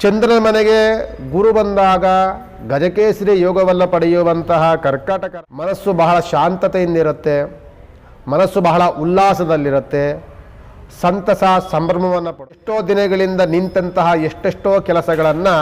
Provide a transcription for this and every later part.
ಚಂದ್ರನ ಮನೆಗೆ ಗುರು ಬಂದಾಗ ಗಜಕೇಸರಿ ಯೋಗವಲ್ಲ ಪಡೆಯುವಂತಹ ಕರ್ಕಾಟಕ ಮನಸ್ಸು ಬಹಳ ಶಾಂತತೆಯಿಂದಿರುತ್ತೆ, ಮನಸ್ಸು ಬಹಳ ಉಲ್ಲಾಸದಲ್ಲಿರುತ್ತೆ, ಸಂತಸ ಸಂಭ್ರಮವನ್ನು ಎಷ್ಟೋ ದಿನಗಳಿಂದ ನಿಂತಹ ಎಷ್ಟೆಷ್ಟೋ ಕೆಲಸಗಳನ್ನು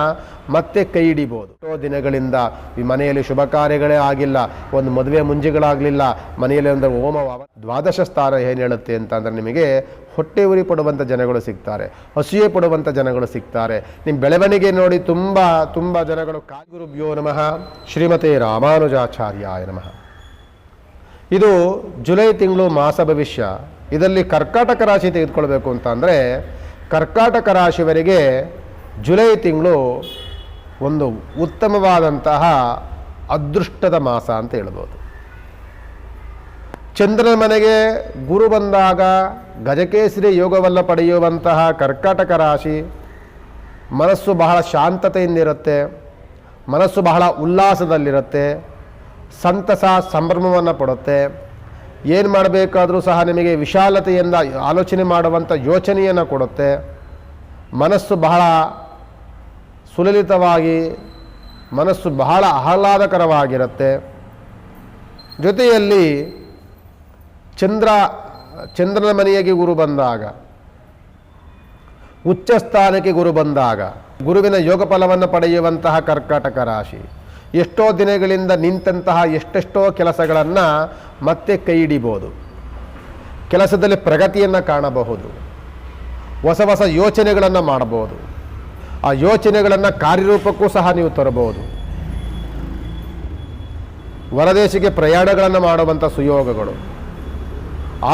ಮತ್ತೆ ಕೈ ಹಿಡಿಬೋದು. ಎಷ್ಟೋ ದಿನಗಳಿಂದ ಈ ಮನೆಯಲ್ಲಿ ಶುಭ ಕಾರ್ಯಗಳೇ ಆಗಿಲ್ಲ, ಒಂದು ಮದುವೆ ಮುಂಜಿಗಳಾಗಲಿಲ್ಲ, ಮನೆಯಲ್ಲಿ ಒಂದು ಹೋಮ ದ್ವಾದಶ ಸ್ಥಾನ ಏನು ಹೇಳುತ್ತೆ ಅಂತಂದರೆ ನಿಮಗೆ ಹೊಟ್ಟೆ ಉರಿ ಪಡುವಂಥ ಜನಗಳು ಸಿಗ್ತಾರೆ, ಹಸಿವೆ ಪಡುವಂಥ ಜನಗಳು ಸಿಗ್ತಾರೆ. ನಿಮ್ಮ ಬೆಳವಣಿಗೆ ನೋಡಿ ತುಂಬ ತುಂಬ ಜನಗಳು ಗುರುಭ್ಯೋ ನಮಃ ಶ್ರೀಮತೆ ರಾಮಾನುಜಾಚಾರ್ಯಾಯ ನಮಃ. ಇದು ಜುಲೈ ತಿಂಗಳು ಮಾಸ ಭವಿಷ್ಯ. ಇದರಲ್ಲಿ ಕರ್ಕಾಟಕ ರಾಶಿ ತೆಗೆದುಕೊಳ್ಬೇಕು ಅಂತ ಅಂದರೆ ಕರ್ಕಾಟಕ ರಾಶಿಯವರಿಗೆ ಜುಲೈ ತಿಂಗಳು ಒಂದು ಉತ್ತಮವಾದಂತಹ ಅದೃಷ್ಟದ ಮಾಸ ಅಂತ ಹೇಳ್ಬೋದು. ಚಂದ್ರನ ಮನೆಗೆ ಗುರು ಬಂದಾಗ ಗಜಕೇಸರಿ ಯೋಗವಲ್ಲ ಪಡೆಯುವಂತಹ ಕರ್ಕಾಟಕ ರಾಶಿ ಮನಸ್ಸು ಬಹಳ ಶಾಂತತೆಯಿಂದಿರುತ್ತೆ, ಮನಸ್ಸು ಬಹಳ ಉಲ್ಲಾಸದಲ್ಲಿರುತ್ತೆ, ಸಂತಸ ಸಂಭ್ರಮವನ್ನು ಪಡುತ್ತೆ. ಏನು ಮಾಡಬೇಕಾದರೂ ಸಹ ನಿಮಗೆ ವಿಶಾಲತೆಯಿಂದ ಆಲೋಚನೆ ಮಾಡುವಂಥ ಯೋಚನೆಯನ್ನು ಕೊಡುತ್ತೆ. ಮನಸ್ಸು ಬಹಳ ಸುಲಲಿತವಾಗಿ, ಮನಸ್ಸು ಬಹಳ ಆಹ್ಲಾದಕರವಾಗಿರುತ್ತೆ. ಜೊತೆಯಲ್ಲಿ ಚಂದ್ರನ ಮನೆಗೆ ಗುರು ಬಂದಾಗ, ಉಚ್ಚ ಸ್ಥಾನಕ್ಕೆ ಗುರು ಬಂದಾಗ ಗುರುವಿನ ಯೋಗ ಫಲವನ್ನು ಪಡೆಯುವಂತಹ ಕರ್ಕಾಟಕ ರಾಶಿ ಎಷ್ಟೋ ದಿನಗಳಿಂದ ನಿಂತಹ ಎಷ್ಟೆಷ್ಟೋ ಕೆಲಸಗಳನ್ನು ಮತ್ತೆ ಕೈ ಹಿಡಿಬೋದು, ಕೆಲಸದಲ್ಲಿ ಪ್ರಗತಿಯನ್ನು ಕಾಣಬಹುದು, ಹೊಸ ಹೊಸ ಯೋಚನೆಗಳನ್ನು ಮಾಡಬಹುದು, ಆ ಯೋಚನೆಗಳನ್ನು ಕಾರ್ಯರೂಪಕ್ಕೂ ಸಹ ನೀವು ತರಬಹುದು. ಹೊರದೇಶಕ್ಕೆ ಪ್ರಯಾಣಗಳನ್ನು ಮಾಡುವಂಥ ಸುಯೋಗಗಳು,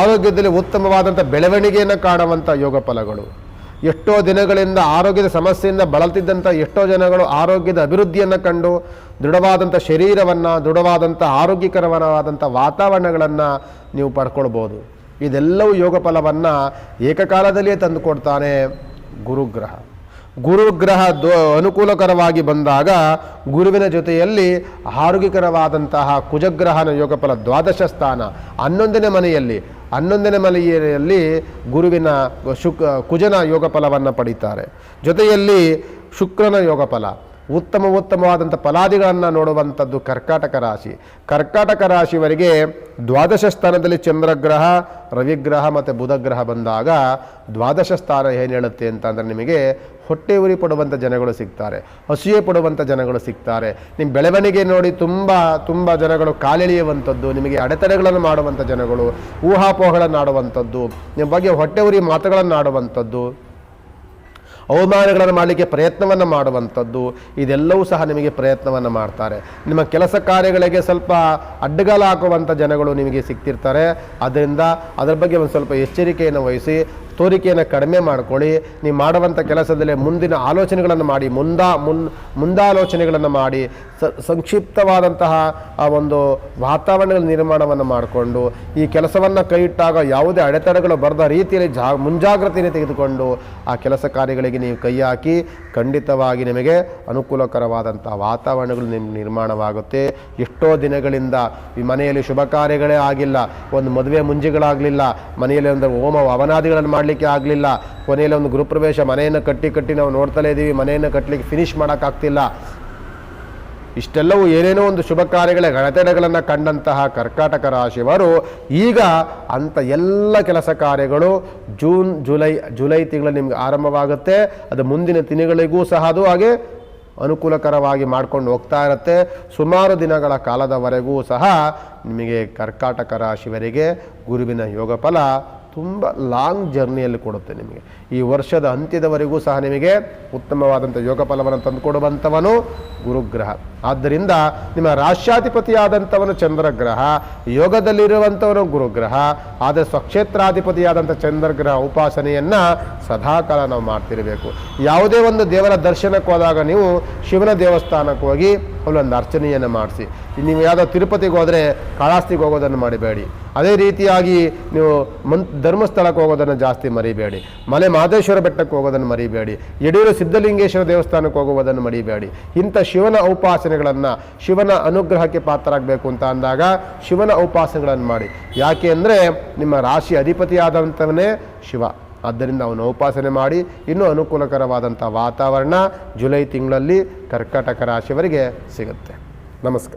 ಆರೋಗ್ಯದಲ್ಲಿ ಉತ್ತಮವಾದಂಥ ಬೆಳವಣಿಗೆಯನ್ನು ಕಾಣುವಂಥ ಯೋಗ ಫಲಗಳು, ಎಷ್ಟೋ ದಿನಗಳಿಂದ ಆರೋಗ್ಯದ ಸಮಸ್ಯೆಯಿಂದ ಬಳಲ್ತಿದ್ದಂಥ ಎಷ್ಟೋ ಜನಗಳು ಆರೋಗ್ಯದ ಅಭಿವೃದ್ಧಿಯನ್ನು ಕಂಡು ದೃಢವಾದಂಥ ಶರೀರವನ್ನು, ದೃಢವಾದಂಥ ಆರೋಗ್ಯಕರವಾದಂಥ ವಾತಾವರಣಗಳನ್ನು ನೀವು ಪಡ್ಕೊಳ್ಬೋದು. ಇದೆಲ್ಲವೂ ಯೋಗ ಫಲವನ್ನು ಏಕಕಾಲದಲ್ಲಿಯೇ ತಂದುಕೊಡ್ತಾನೆ ಗುರುಗ್ರಹ. ಗುರುಗ್ರಹ ಅನುಕೂಲಕರವಾಗಿ ಬಂದಾಗ ಗುರುವಿನ ಜೊತೆಯಲ್ಲಿ ಆರೋಗ್ಯಕರವಾದಂತಹ ಕುಜಗ್ರಹನ ಯೋಗಫಲ ದ್ವಾದಶ ಸ್ಥಾನ 11ನೇ ಮನೆಯಲ್ಲಿ ಗುರುವಿನ ಕುಜನ ಯೋಗ ಫಲವನ್ನು ಪಡೀತಾರೆ. ಜೊತೆಯಲ್ಲಿ ಶುಕ್ರನ ಯೋಗ ಫಲ, ಉತ್ತಮವಾದಂಥ ಫಲಾದಿಗಳನ್ನು ನೋಡುವಂಥದ್ದು ಕರ್ಕಾಟಕ ರಾಶಿ. ಕರ್ಕಾಟಕ ರಾಶಿಯವರಿಗೆ ದ್ವಾದಶ ಸ್ಥಾನದಲ್ಲಿ ಚಂದ್ರಗ್ರಹ, ರವಿಗ್ರಹ ಮತ್ತು ಬುಧಗ್ರಹ ಬಂದಾಗ ದ್ವಾದಶ ಸ್ಥಾನ ಏನು ಹೇಳುತ್ತೆ ಅಂತಂದರೆ ನಿಮಗೆ ಹೊಟ್ಟೆ ಉರಿ ಪಡುವಂಥ ಜನಗಳು ಸಿಗ್ತಾರೆ, ಹಸಿವೆ ಪಡುವಂಥ ಜನಗಳು ಸಿಗ್ತಾರೆ. ನಿಮ್ಮ ಬೆಳವಣಿಗೆ ನೋಡಿ ತುಂಬ ತುಂಬ ಜನಗಳು ಕಾಲೆಳೆಯುವಂಥದ್ದು, ನಿಮಗೆ ಅಡೆತಡೆಗಳನ್ನು ಮಾಡುವಂಥ ಜನಗಳು, ಊಹಾಪೋಹಗಳನ್ನು ಆಡುವಂಥದ್ದು, ನಿಮ್ಮ ಬಗ್ಗೆ ಹೊಟ್ಟೆ ಉರಿ ಮಾತುಗಳನ್ನು ಆಡುವಂಥದ್ದು, ಅವಮಾನಗಳನ್ನು ಮಾಡಲಿಕ್ಕೆ ಪ್ರಯತ್ನವನ್ನು ಮಾಡುವಂಥದ್ದು, ಇದೆಲ್ಲವೂ ಸಹ ನಿಮಗೆ ಪ್ರಯತ್ನವನ್ನು ಮಾಡ್ತಾರೆ. ನಿಮ್ಮ ಕೆಲಸ ಕಾರ್ಯಗಳಿಗೆ ಸ್ವಲ್ಪ ಅಡ್ಡಗಾಲ ಹಾಕುವಂಥ ಜನಗಳು ನಿಮಗೆ ಸಿಗ್ತಿರ್ತಾರೆ. ಅದರಿಂದ ಅದರ ಬಗ್ಗೆ ಒಂದು ಸ್ವಲ್ಪ ಎಚ್ಚರಿಕೆಯನ್ನು ವಹಿಸಿ ತೋರಿಕೆಯನ್ನು ಕಡಿಮೆ ಮಾಡಿಕೊಳ್ಳಿ. ನೀವು ಮಾಡುವಂಥ ಕೆಲಸದಲ್ಲಿ ಮುಂದಿನ ಆಲೋಚನೆಗಳನ್ನು ಮಾಡಿ, ಮುಂದಾಲೋಚನೆಗಳನ್ನು ಮಾಡಿ ಸಂಕ್ಷಿಪ್ತವಾದಂತಹ ಆ ಒಂದು ವಾತಾವರಣಗಳ ನಿರ್ಮಾಣವನ್ನು ಮಾಡಿಕೊಂಡು ಈ ಕೆಲಸವನ್ನು ಕೈ ಇಟ್ಟಾಗ ಯಾವುದೇ ಅಡೆತಡೆಗಳು ಬರದ ರೀತಿಯಲ್ಲಿ ಮುಂಜಾಗ್ರತೆಯನ್ನು ತೆಗೆದುಕೊಂಡು ಆ ಕೆಲಸ ಕಾರ್ಯಗಳಿಗೆ ನೀವು ಕೈ ಹಾಕಿ ಖಂಡಿತವಾಗಿ ನಿಮಗೆ ಅನುಕೂಲಕರವಾದಂಥ ವಾತಾವರಣಗಳು ನಿಮ್ಗೆ ನಿರ್ಮಾಣವಾಗುತ್ತೆ. ಎಷ್ಟೋ ದಿನಗಳಿಂದ ಈ ಮನೆಯಲ್ಲಿ ಶುಭ ಕಾರ್ಯಗಳೇ ಆಗಿಲ್ಲ, ಒಂದು ಮದುವೆ ಮುಂಜಿಗಳಾಗಲಿಲ್ಲ, ಮನೆಯಲ್ಲಿ ಒಂದು ಹೋಮ ಹವನಾದಿಗಳನ್ನು ಮಾಡಲಿಕ್ಕೆ ಆಗಲಿಲ್ಲ, ಕೊನೆಯಲ್ಲಿ ಒಂದು ಗೃಹಪ್ರವೇಶ ಮನೆಯನ್ನು ಕಟ್ಟಿ ನಾವು ನೋಡ್ತಲೇ ಇದ್ದೀವಿ, ಮನೆಯನ್ನು ಕಟ್ಟಲಿಕ್ಕೆ ಫಿನಿಷ್ ಮಾಡೋಕ್ಕಾಗ್ತಿಲ್ಲ. ಇಷ್ಟೆಲ್ಲವೂ ಏನೇನೋ ಒಂದು ಶುಭ ಕಾರ್ಯಗಳ ಅಡೆತಡೆಗಳನ್ನು ಕಂಡಂತಹ ಕರ್ಕಾಟಕ ರಾಶಿಯವರು ಈಗ ಅಂಥ ಎಲ್ಲ ಕೆಲಸ ಕಾರ್ಯಗಳು ಜುಲೈ ತಿಂಗಳು ನಿಮ್ಗೆ ಆರಂಭವಾಗುತ್ತೆ. ಅದು ಮುಂದಿನ ದಿನಗಳಿಗೂ ಸಹ ಅದು ಹಾಗೆ ಅನುಕೂಲಕರವಾಗಿ ಮಾಡ್ಕೊಂಡು ಹೋಗ್ತಾ ಇರುತ್ತೆ. ಸುಮಾರು ದಿನಗಳ ಕಾಲದವರೆಗೂ ಸಹ ನಿಮಗೆ ಕರ್ಕಾಟಕ ರಾಶಿಯವರಿಗೆ ಗುರುವಿನ ಯೋಗ ಫಲ ತುಂಬ ಲಾಂಗ್ ಜರ್ನಿಯಲ್ಲಿ ಕೊಡುತ್ತೆ. ನಿಮಗೆ ಈ ವರ್ಷದ ಅಂತ್ಯದವರೆಗೂ ಸಹ ನಿಮಗೆ ಉತ್ತಮವಾದಂಥ ಯೋಗ ಫಲವನ್ನು ತಂದುಕೊಡುವಂಥವನು ಗುರುಗ್ರಹ. ಆದ್ದರಿಂದ ನಿಮ್ಮ ರಾಶ್ಯಾಧಿಪತಿಯಾದಂಥವನು ಚಂದ್ರಗ್ರಹ, ಯೋಗದಲ್ಲಿರುವಂಥವನು ಗುರುಗ್ರಹ. ಆದರೆ ಸ್ವಕ್ಷೇತ್ರಾಧಿಪತಿಯಾದಂಥ ಚಂದ್ರಗ್ರಹ ಉಪಾಸನೆಯನ್ನು ಸದಾಕಾಲ ನಾವು ಮಾಡ್ತಿರಬೇಕು. ಯಾವುದೇ ಒಂದು ದೇವರ ದರ್ಶನಕ್ಕೆ ಹೋದಾಗ ನೀವು ಶಿವನ ದೇವಸ್ಥಾನಕ್ಕೆ ಹೋಗಿ ಅಲ್ಲೊಂದು ಅರ್ಚನೆಯನ್ನು ಮಾಡಿಸಿ. ನೀವು ಯಾವುದೋ ತಿರುಪತಿಗೆ ಹೋದರೆ ಕಾಳಾಸ್ತಿಗೆ ಹೋಗೋದನ್ನು ಮಾಡಬೇಡಿ. ಅದೇ ರೀತಿಯಾಗಿ ನೀವು ಧರ್ಮಸ್ಥಳಕ್ಕೆ ಹೋಗೋದನ್ನು ಜಾಸ್ತಿ ಮರಿಬೇಡಿ. ಮಲೆ ಮಹದೇಶ್ವರ ಬೆಟ್ಟಕ್ಕೆ ಹೋಗೋದನ್ನು ಮರಿಬೇಡಿ. ಯಡಿಯೂರು ಸಿದ್ಧಲಿಂಗೇಶ್ವರ ದೇವಸ್ಥಾನಕ್ಕೆ ಹೋಗುವುದನ್ನು ಮರಿಬೇಡಿ. ಇಂಥ ಶಿವನ ಉಪಾಸನೆಗಳನ್ನು, ಶಿವನ ಅನುಗ್ರಹಕ್ಕೆ ಪಾತ್ರರಾಗಬೇಕು ಅಂತ ಅಂದಾಗ ಶಿವನ ಉಪಾಸನೆಗಳನ್ನು ಮಾಡಿ. ಯಾಕೆ ಅಂದರೆ ನಿಮ್ಮ ರಾಶಿ ಅಧಿಪತಿಯಾದಂಥವನೇ ಶಿವ. ಆದ್ದರಿಂದ ಅವನು ಉಪಾಸನೆ ಮಾಡಿ ಇನ್ನೂ ಅನುಕೂಲಕರವಾದಂಥ ವಾತಾವರಣ ಜುಲೈ ತಿಂಗಳಲ್ಲಿ ಕರ್ಕಾಟಕ ರಾಶಿಯವರಿಗೆ ಸಿಗುತ್ತೆ. ನಮಸ್ಕಾರ.